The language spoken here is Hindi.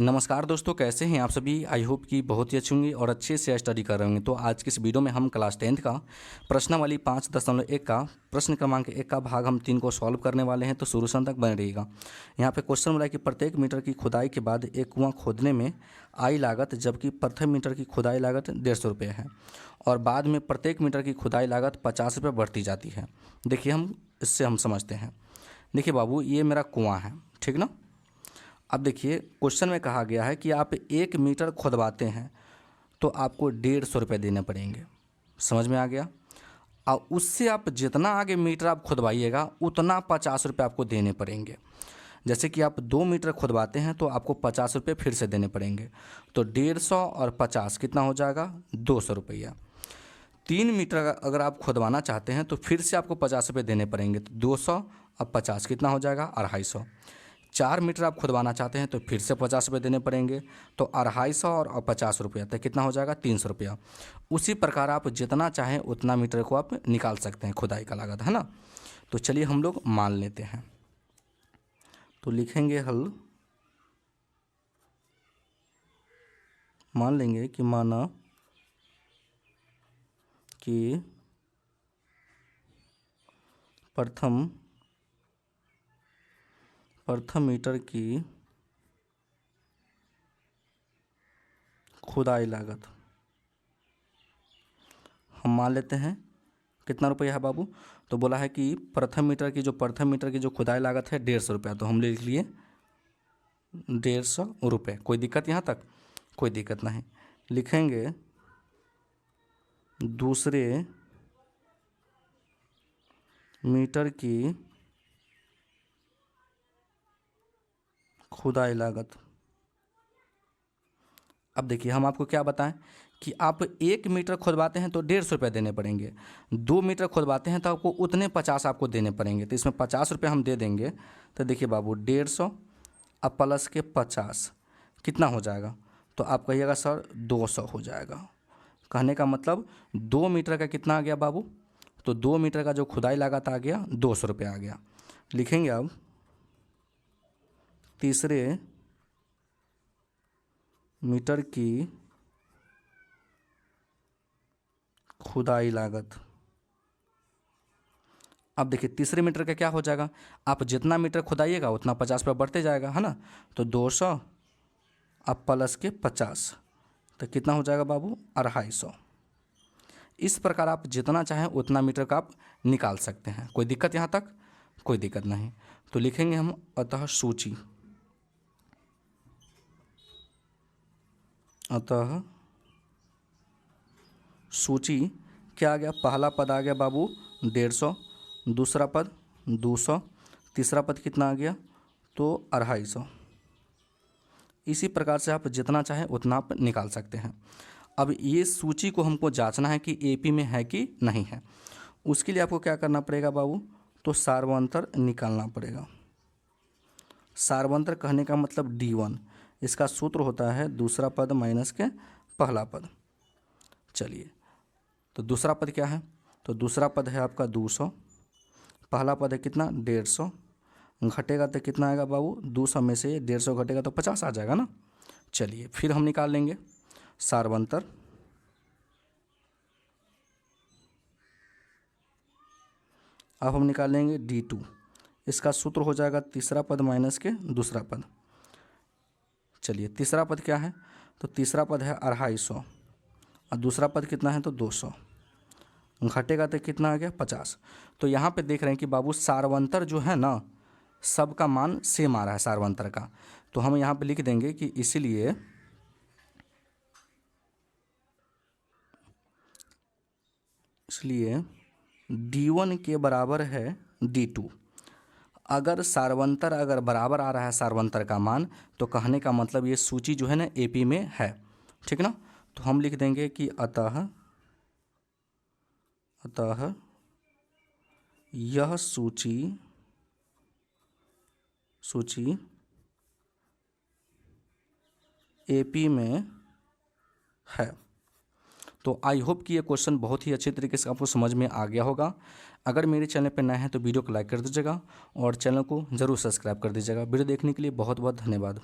नमस्कार दोस्तों, कैसे हैं आप सभी। आई होप कि बहुत ही अच्छे होंगे और अच्छे से स्टडी कर रहे होंगे। तो आज की इस वीडियो में हम क्लास 10th का प्रश्नावली 5.1 का प्रश्न क्रमांक 1 का भाग हम 3 को सॉल्व करने वाले हैं। तो शुरू से अंत तक बने रहिएगा। यहाँ पे क्वेश्चन बोला है कि प्रत्येक मीटर की खुदाई के बाद एक कुआं खोदने में आई लागत, जबकि प्रथम मीटर की खुदाई लागत 150 रुपये है और बाद में प्रत्येक मीटर की खुदाई लागत 50 रुपये बढ़ती जाती है। देखिए इससे हम समझते हैं। देखिए बाबू, ये मेरा कुआं है, ठीक ना। अब देखिए क्वेश्चन में कहा गया है कि आप 1 मीटर खुदवाते हैं तो आपको 150 रुपये देने पड़ेंगे। समझ में आ गया। और उससे आप जितना आगे मीटर आप खुदवाइएगा उतना 50 रुपये आपको देने पड़ेंगे। जैसे कि आप 2 मीटर खुदवाते हैं तो आपको 50 रुपये फिर से देने पड़ेंगे। तो 150 और 50 कितना हो जाएगा, 200 रुपया। 3 मीटर अगर आप खुदवाना चाहते हैं तो फिर से आपको 50 रुपये देने पड़ेंगे। तो 200 और 50 कितना हो जाएगा, 250। 4 मीटर आप खुदवाना चाहते हैं तो फिर से 50 रुपये देने पड़ेंगे। तो 250 और 50 रुपया तो कितना हो जाएगा, 300 रुपया। उसी प्रकार आप जितना चाहें उतना मीटर को आप निकाल सकते हैं, खुदाई का लागत, है ना। तो चलिए हम लोग मान लेते हैं। तो लिखेंगे हल, मान लेंगे कि माना कि प्रथम मीटर की खुदाई लागत हम मान लेते हैं कितना रुपया है बाबू। तो बोला है कि प्रथम मीटर की जो खुदाई लागत है 150 रुपया। तो हम लिख लिए 150 रुपये। कोई दिक्कत यहाँ तक? कोई दिक्कत नहीं। लिखेंगे दूसरे मीटर की खुदाई लागत। अब देखिए हम आपको क्या बताएं कि आप 1 मीटर खुदवाते हैं तो 150 रुपये देने पड़ेंगे। 2 मीटर खुदवाते हैं तो आपको उतने 50 आपको देने पड़ेंगे। तो इसमें 50 रुपये हम दे देंगे। तो देखिए बाबू, 150 अब प्लस के 50 कितना हो जाएगा। तो आप कहिएगा सर 200 हो जाएगा। कहने का मतलब 2 मीटर का कितना आ गया बाबू। तो 2 मीटर का जो खुदाई लागत आ गया 200 रुपये आ गया। लिखेंगे अब तीसरे मीटर की खुदाई लागत। अब देखिए तीसरे मीटर का क्या हो जाएगा, आप जितना मीटर खुदाइएगा उतना 50 रुपये बढ़ते जाएगा, है ना। तो 200 अब प्लस के 50 तो कितना हो जाएगा बाबू, 250। इस प्रकार आप जितना चाहें उतना मीटर का आप निकाल सकते हैं। कोई दिक्कत यहाँ तक? कोई दिक्कत नहीं। तो लिखेंगे हम अतः सूची क्या आ गया। पहला पद आ गया बाबू 150, दूसरा पद 200, तीसरा पद कितना आ गया तो 250। इसी प्रकार से आप जितना चाहें उतना आप निकाल सकते हैं। अब ये सूची को हमको जांचना है कि एपी में है कि नहीं है। उसके लिए आपको क्या करना पड़ेगा बाबू, तो सार्वंतर निकालना पड़ेगा। सार्वंतर कहने का मतलब D1। इसका सूत्र होता है दूसरा पद माइनस के पहला पद। चलिए, तो दूसरा पद क्या है, तो दूसरा पद है आपका 200, पहला पद है कितना 150, घटेगा तो कितना आएगा बाबू, 200 में से 150 घटेगा तो 50 आ जाएगा ना। चलिए फिर हम निकाल लेंगे सार्वंतर। अब हम निकालेंगे D2। इसका सूत्र हो जाएगा तीसरा पद माइनस के दूसरा पद। चलिए तीसरा पद क्या है, तो तीसरा पद है 250 और दूसरा पद कितना है तो 200, घटेगा तो कितना आ गया 50। तो यहाँ पे देख रहे हैं कि बाबू सार्वंतर जो है ना, सबका मान सेम आ रहा है सार्वंतर का। तो हम यहाँ पे लिख देंगे कि इसलिए D1 के बराबर है D2। अगर सार्वंतर अगर बराबर आ रहा है सार्वंतर का मान, तो कहने का मतलब ये सूची जो है ना एपी में है, ठीक ना। तो हम लिख देंगे कि अतः यह सूची एपी में है। तो आई होप कि ये क्वेश्चन बहुत ही अच्छे तरीके से आपको समझ में आ गया होगा। अगर मेरे चैनल पर नए हैं तो वीडियो को लाइक कर दीजिएगा और चैनल को ज़रूर सब्सक्राइब कर दीजिएगा। वीडियो देखने के लिए बहुत बहुत धन्यवाद।